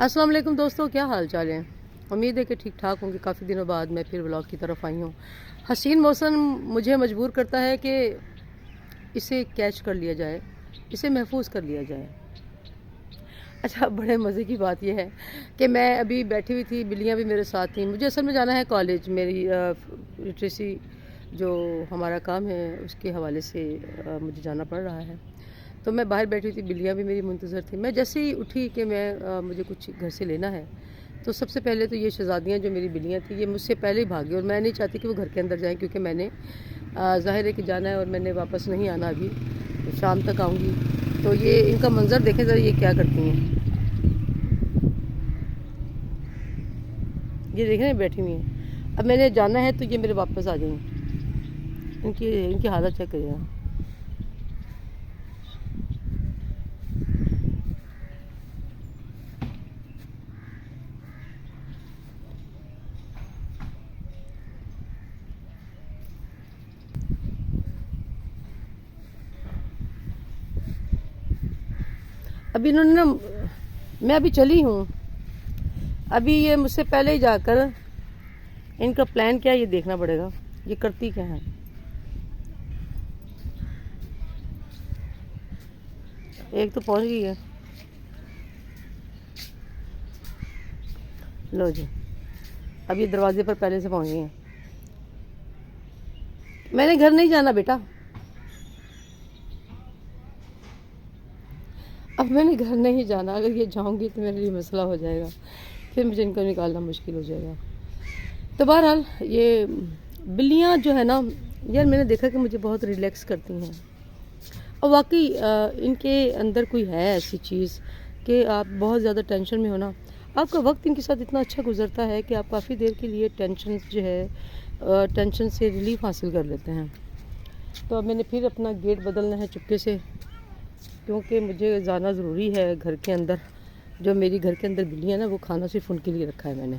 السلام علیکم دوستوں، کیا حال چال ہے؟ امید ہے کہ ٹھیک ٹھاک ہوں گے۔ کافی دنوں بعد میں پھر ولاگ کی طرف آئی ہوں۔ حسین موسم مجھے مجبور کرتا ہے کہ اسے کیچ کر لیا جائے، اسے محفوظ کر لیا جائے۔ اچھا، بڑے مزے کی بات یہ ہے کہ میں ابھی بیٹھی ہوئی تھی، بلیاں بھی میرے ساتھ تھیں۔ مجھے اصل میں جانا ہے کالج، میری لٹریسی جو ہمارا کام ہے اس کے حوالے سے مجھے جانا پڑ رہا ہے۔ تو میں باہر بیٹھی تھی، بلیاں بھی میری منتظر تھیں۔ میں جیسے ہی اٹھی کہ مجھے کچھ گھر سے لینا ہے، تو سب سے پہلے تو یہ شہزادیاں جو میری بلیاں تھیں یہ مجھ سے پہلے ہی بھاگی، اور میں نہیں چاہتی کہ وہ گھر کے اندر جائیں، کیونکہ میں نے ظاہر ہے کہ جانا ہے اور میں نے واپس نہیں آنا، ابھی شام تک آؤں گی۔ تو یہ ان کا منظر دیکھیں ذرا، یہ کیا کرتی ہیں، یہ دیکھ رہے ہیں بیٹھی ہوئی ہیں۔ اب میں نے جانا ہے تو یہ میرے واپس آ جائیں گی۔ ان کی حالت چیک کریے گا۔ ابھی انہوں نے میں ابھی چلی ہوں، ابھی یہ مجھ سے پہلے ہی جا کر ان کا پلان کیا ہے یہ دیکھنا پڑے گا، یہ کرتی کیا ہے۔ ایک تو پہنچ گئی ہے، لو جی، اب یہ دروازے پر پہلے سے پہنچ گئی ہیں۔ میں نے گھر نہیں جانا بیٹا، اب میں نے گھر نہیں جانا، اگر یہ جاؤں گی تو میرے لیے مسئلہ ہو جائے گا، پھر مجھے ان کو نکالنا مشکل ہو جائے گا۔ تو بہرحال یہ بلیاں جو ہے نا یار، میں نے دیکھا کہ مجھے بہت ریلیکس کرتی ہیں، اور واقعی ان کے اندر کوئی ہے ایسی چیز کہ آپ بہت زیادہ ٹینشن میں ہونا، آپ کا وقت ان کے ساتھ اتنا اچھا گزرتا ہے کہ آپ کافی دیر کے لیے ٹینشن جو ہے ٹینشن سے ریلیف حاصل کر لیتے ہیں۔ تو اب میں نے پھر اپنا گیٹ بدلنا ہے چپکے سے، کیونکہ مجھے جانا ضروری ہے گھر کے اندر۔ جو میری گھر کے اندر بلی ہے نا، وہ کھانا صرف ان کے لیے رکھا ہے میں نے۔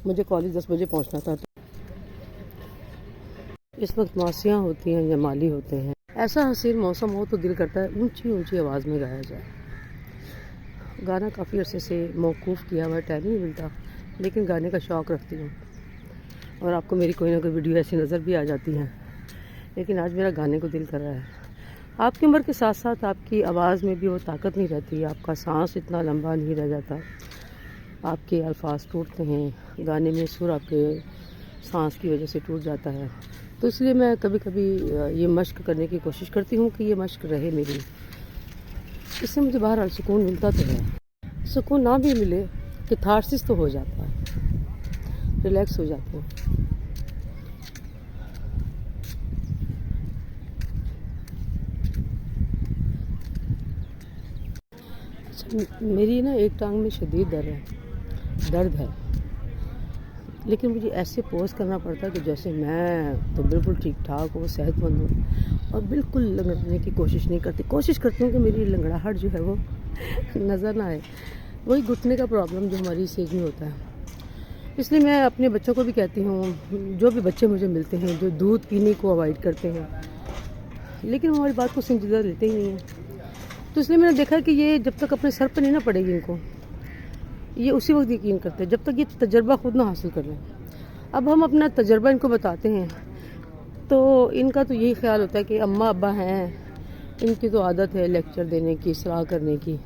مجھے کالج 10 بجے پہنچنا تھا، اس وقت ماسیاں ہوتی ہیں یا مالی ہوتے ہیں۔ ایسا حسین موسم ہو تو دل کرتا ہے اونچی اونچی آواز میں گایا جائے۔ گانا کافی عرصے سے موقوف کیا ہوا ہے، ٹائم نہیں ملتا، لیکن گانے کا شوق رکھتی ہوں، اور آپ کو میری کوئی نہ کوئی ویڈیو ایسی نظر بھی آ جاتی ہیں، لیکن آج میرا گانے کو دل کر رہا ہے۔ آپ کی عمر کے ساتھ ساتھ آپ کی آواز میں بھی وہ طاقت نہیں رہتی، آپ کا سانس اتنا لمبا نہیں رہ جاتا، آپ کے الفاظ ٹوٹتے ہیں، گانے میں سر آپ کے سانس کی وجہ سے ٹوٹ جاتا ہے۔ تو اس لیے میں کبھی کبھی یہ مشق کرنے کی کوشش کرتی ہوں کہ یہ مشق رہے میری، اس سے مجھے بہرحال سکون ملتا تو ہے۔ سکون نہ بھی ملے، کیتھارسس تو ہو جاتا ہے، ریلیکس ہو جاتے ہیں۔ میری نا ایک ٹانگ میں شدید درد ہے، لیکن مجھے ایسے پوز کرنا پڑتا ہے کہ جیسے میں تو بالکل ٹھیک ٹھاک ہوں، صحت مند ہوں، اور بالکل لنگڑنے کی کوشش نہیں کرتی۔ کوشش کرتی ہوں کہ میری لنگڑاہٹ جو ہے وہ نظر نہ آئے، وہی گھٹنے کا پرابلم جو ہماری اس ایج میں ہوتا ہے۔ اس لیے میں اپنے بچوں کو بھی کہتی ہوں، جو بھی بچے مجھے ملتے ہیں جو دودھ پینے کو اوائڈ کرتے ہیں، لیکن ہماری بات کو سنجیدہ لیتے ہی نہیں ہیں، تو اس لیے میں نے دیکھا کہ یہ جب تک اپنے سر پہ نہیں نہ پڑے گی ان کو، یہ اسی وقت یقین کرتے ہیں جب تک یہ تجربہ خود نہ حاصل کر لیں۔ اب ہم اپنا تجربہ ان کو بتاتے ہیں تو ان کا تو یہی خیال ہوتا ہے کہ اماں ابا ہیں، ان کی تو عادت ہے لیکچر دینے کی، اصلاح کرنے کی،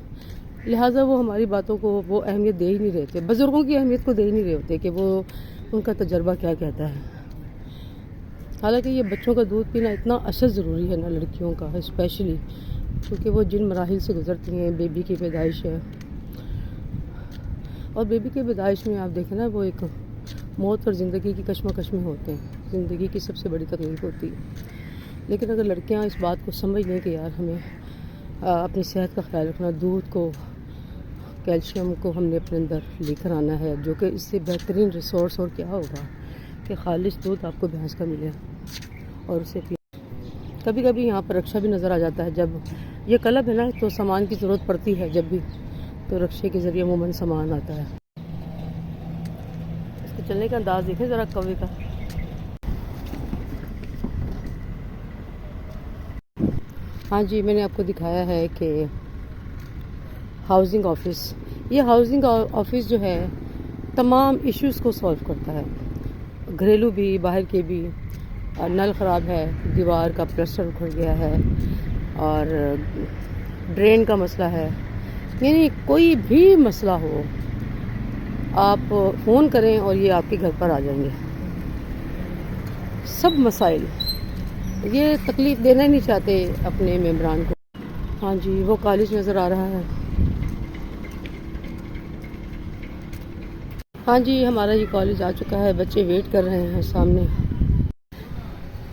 لہٰذا وہ ہماری باتوں کو وہ اہمیت دے ہی نہیں رہتے، بزرگوں کی اہمیت کو دے ہی نہیں رہے ہوتے کہ وہ ان کا تجربہ کیا کہتا ہے۔ حالانکہ یہ بچوں کا دودھ پینا اتنا اشد ضروری ہے نا، لڑکیوں کا اسپیشلی، کیونکہ وہ جن مراحل سے گزرتی ہیں، بیبی کی پیدائش ہے، اور بیبی کی پیدائش میں آپ دیکھیں نا، وہ ایک موت اور زندگی کی کشمکش میں ہوتے ہیں، زندگی کی سب سے بڑی تکلیف ہوتی ہے۔ لیکن اگر لڑکیاں اس بات کو سمجھ لیں کہ یار ہمیں اپنی صحت کا خیال رکھنا، دودھ کو، کیلشیم کو ہم نے اپنے اندر لے کر آنا ہے، جو کہ اس سے بہترین ریسورس اور کیا ہوگا کہ خالص دودھ آپ کو بھینس کا ملے اور اسے پی۔ کبھی کبھی یہاں پر رکشا بھی نظر آ جاتا ہے، جب یہ کلب ہے نا تو سامان کی ضرورت پڑتی ہے، جب بھی تو رکشے کے ذریعے عموماً سامان آتا ہے۔ اس کے چلنے کا انداز دیکھیں ذرا کوے کا۔ ہاں جی، میں نے آپ کو دکھایا ہے کہ ہاؤسنگ آفس، یہ ہاؤسنگ آفس جو ہے تمام ایشوز کو سولو کرتا ہے، گھریلو بھی باہر کے بھی۔ نل خراب ہے، دیوار کا پلسٹر اکھڑ گیا ہے، اور ڈرین کا مسئلہ ہے، یعنی کوئی بھی مسئلہ ہو آپ فون کریں اور یہ آپ کے گھر پر آ جائیں گے۔ سب مسائل، یہ تکلیف دینا ہی نہیں چاہتے اپنے ممبران کو۔ ہاں جی، وہ کالج نظر آ رہا ہے۔ ہاں جی، ہمارا یہ کالج آ چکا ہے، بچے ویٹ کر رہے ہیں سامنے۔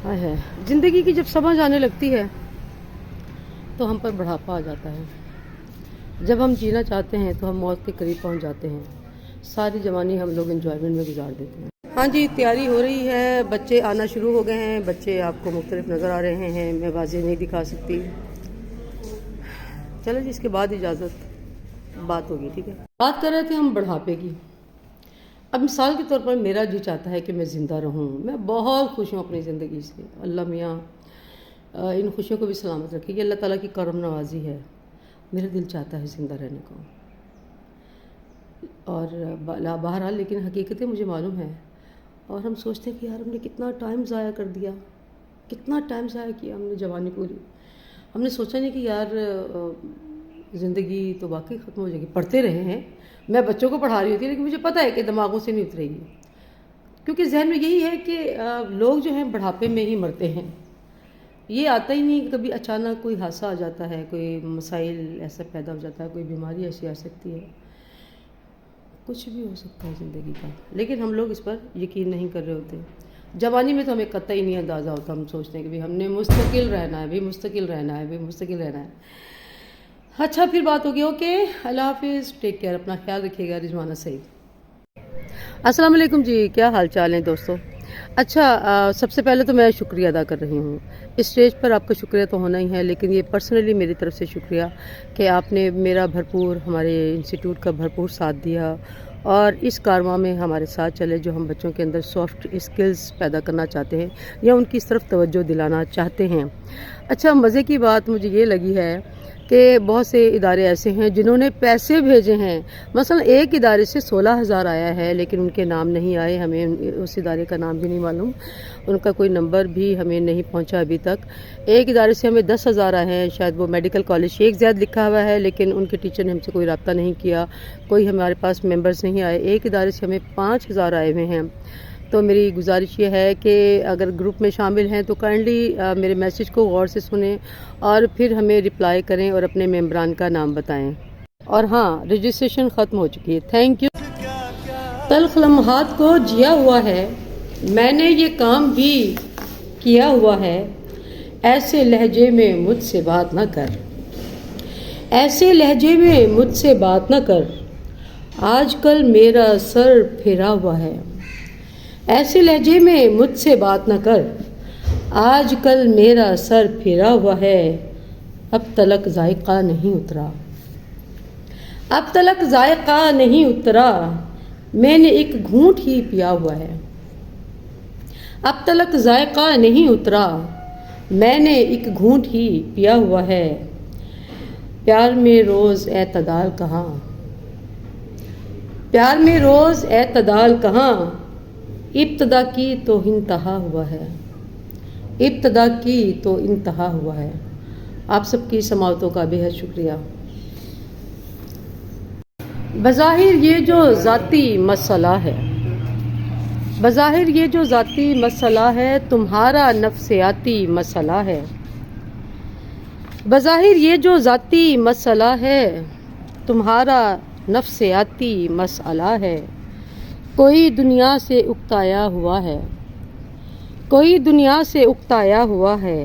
ہے زندگی کی جب سمجھ آنے لگتی ہے تو ہم پر بڑھاپا آ جاتا ہے۔ جب ہم جینا چاہتے ہیں تو ہم موت کے قریب پہنچ جاتے ہیں، ساری جوانی ہم لوگ انجوائمنٹ میں گزار دیتے ہیں۔ ہاں جی، تیاری ہو رہی ہے، بچے آنا شروع ہو گئے ہیں، بچے آپ کو مختلف نظر آ رہے ہیں، میں واضح نہیں دکھا سکتی۔ چلو جی، اس کے بعد اجازت بات ہوگی، ٹھیک ہے۔ بات کر رہے تھے ہم بڑھاپے کی۔ اب مثال کے طور پر میرا جی چاہتا ہے کہ میں زندہ رہوں، میں بہت خوش ہوں اپنی زندگی سے، اللہ میاں ان خوشیوں کو بھی سلامت رکھے، یہ اللہ تعالیٰ کی کرم نوازی ہے۔ میرا دل چاہتا ہے زندہ رہنے کو، اور بہرحال لیکن حقیقتیں مجھے معلوم ہے، اور ہم سوچتے ہیں کہ یار ہم نے کتنا ٹائم ضائع کر دیا، کتنا ٹائم ضائع کیا ہم نے جوانی پوری۔ ہم نے سوچا نہیں کہ یار زندگی تو واقعی ختم ہو جائے گی۔ پڑھتے رہے ہیں، میں بچوں کو پڑھا رہی ہوتی لیکن مجھے پتہ ہے کہ دماغوں سے نہیں اترے گی، کیونکہ ذہن میں یہی ہے کہ لوگ جو ہیں بڑھاپے میں ہی مرتے ہیں۔ یہ آتا ہی نہیں، کبھی اچانک کوئی حادثہ آ جاتا ہے، کوئی مسائل ایسا پیدا ہو جاتا ہے، کوئی بیماری ایسی آ سکتی ہے، کچھ بھی ہو سکتا ہے زندگی کا، لیکن ہم لوگ اس پر یقین نہیں کر رہے ہوتے۔ جوانی میں تو ہمیں قطعی نہیں اندازہ ہوتا، ہم سوچتے ہیں کہ ہم نے مستقل رہنا ہے، مستقل رہنا ہے، مستقل رہنا ہے۔ اچھا، پھر بات ہوگی، اوکے، اللہ حافظ، ٹیک کیئر، اپنا خیال رکھیے گا۔ رضوانہ سعید۔ السلام علیکم جی، کیا حال چال ہیں دوستو؟ اچھا، سب سے پہلے تو میں شکریہ ادا کر رہی ہوں، اسٹیج پر آپ کا شکریہ تو ہونا ہی ہے، لیکن یہ پرسنلی میری طرف سے شکریہ کہ آپ نے میرا بھرپور، ہمارے انسٹیٹیوٹ کا بھرپور ساتھ دیا، اور اس کارواں میں ہمارے ساتھ چلے، جو ہم بچوں کے اندر سافٹ اسکلز پیدا کرنا چاہتے ہیں یا ان کی طرف توجہ دلانا چاہتے ہیں۔ اچھا، مزے کی بات مجھے یہ لگی ہے کہ بہت سے ادارے ایسے ہیں جنہوں نے پیسے بھیجے ہیں، مثلا ایک ادارے سے 16,000 آیا ہے لیکن ان کے نام نہیں آئے، ہمیں اس ادارے کا نام بھی نہیں معلوم، ان کا کوئی نمبر بھی ہمیں نہیں پہنچا ابھی تک۔ ایک ادارے سے ہمیں 10,000 آئے ہیں، شاید وہ میڈیکل کالج شیخ زید لکھا ہوا ہے، لیکن ان کے ٹیچر نے ہم سے کوئی رابطہ نہیں کیا، کوئی ہمارے پاس ممبرز نہیں آئے۔ ایک ادارے سے ہمیں 5,000 آئے ہوئے ہیں۔ تو میری گزارش یہ ہے کہ اگر گروپ میں شامل ہیں تو کائنڈلی میرے میسیج کو غور سے سنیں اور پھر ہمیں رپلائی کریں اور اپنے ممبران کا نام بتائیں۔ اور ہاں، رجسٹریشن ختم ہو چکی ہے، تھینک یو۔ تلخ لمحات کو جیا ہوا ہے، میں نے یہ کام بھی کیا ہوا ہے، ایسے لہجے میں مجھ سے بات نہ کر، ایسے لہجے میں مجھ سے بات نہ کر، آج کل میرا سر پھرا ہوا ہے، ایسے لہجے میں مجھ سے بات نہ کر، آج کل میرا سر پھرا ہوا ہے، اب تلک ذائقہ نہیں اترا، اب تلک ذائقہ نہیں اترا، میں نے ایک گھونٹ ہی پیا ہوا ہے، اب تلک ذائقہ نہیں اترا، میں نے ایک گھونٹ ہی پیا ہوا ہے، پیار میں روز اعتدال کہاں، پیار میں روز اعتدال کہاں، ابتدا کی تو انتہا ہوا ہے، ابتدا کی تو انتہا ہوا ہے۔ آپ سب کی سماعتوں کا بے حد شکریہ۔ بظاہر یہ جو ذاتی مسئلہ ہے، بظاہر یہ جو ذاتی مسئلہ ہے، تمہارا نفسیاتی مسئلہ ہے، بظاہر یہ جو ذاتی مسئلہ ہے، تمہارا نفسیاتی مسئلہ ہے، کوئی دنیا سے اکتایا ہوا ہے، کوئی دنیا سے اکتایا ہوا ہے،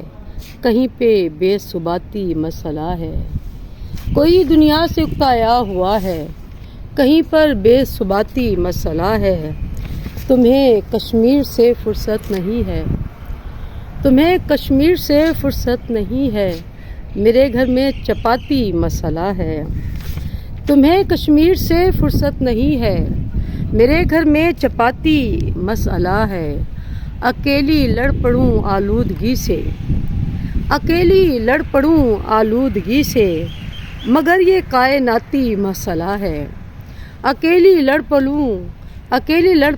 کہیں پہ بے ثباتی مسئلہ ہے، کوئی دنیا سے اکتایا ہوا ہے، کہیں پر بے ثباتی مسئلہ ہے، تمہیں کشمیر سے فرصت نہیں ہے، تمہیں کشمیر سے فرصت نہیں ہے، میرے گھر میں چپاتی مسئلہ ہے، تمہیں کشمیر سے فرصت نہیں ہے، میرے گھر میں چپاتی مسئلہ ہے، اکیلی لڑ پڑوں آلودگی سے، اکیلی لڑ پڑوں آلودگی سے مگر یہ کائناتی مسئلہ ہے۔ اکیلی لڑ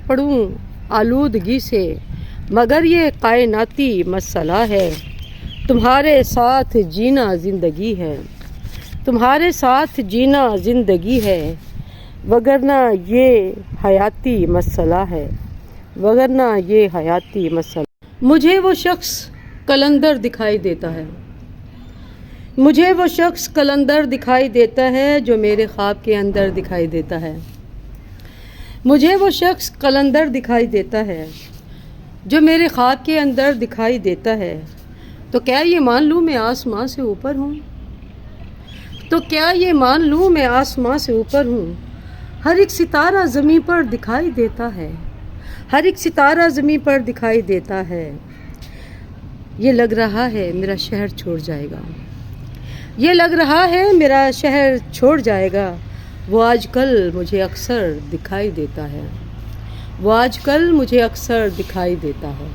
پڑوں آلودگی سے مگر یہ کائناتی مسئلہ ہے۔ تمہارے ساتھ جینا زندگی ہے، تمہارے ساتھ جینا زندگی ہے، وگرنہ یہ حیاتی مسئلہ ہے، وگرنہ یہ حیاتی مسئلہ۔ مجھے وہ شخص قلندر دکھائی دیتا ہے، مجھے وہ شخص قلندر دکھائی دیتا ہے جو میرے خواب کے اندر دکھائی دیتا ہے۔ مجھے وہ شخص قلندر دکھائی دیتا ہے جو میرے خواب کے اندر دکھائی دیتا ہے۔ تو کیا یہ مان لوں میں آسمان سے اوپر ہوں؟ تو کیا یہ مان لوں میں آسمان سے اوپر ہوں؟ ہر ایک ستارہ زمین پر دکھائی دیتا ہے، ہر ایک ستارہ زمین پر دکھائی دیتا ہے۔ یہ لگ رہا ہے میرا شہر چھوڑ جائے گا، یہ لگ رہا ہے میرا شہر چھوڑ جائے گا۔ وہ آج کل مجھے اکثر دکھائی دیتا ہے، وہ آج کل مجھے اکثر دکھائی دیتا ہے۔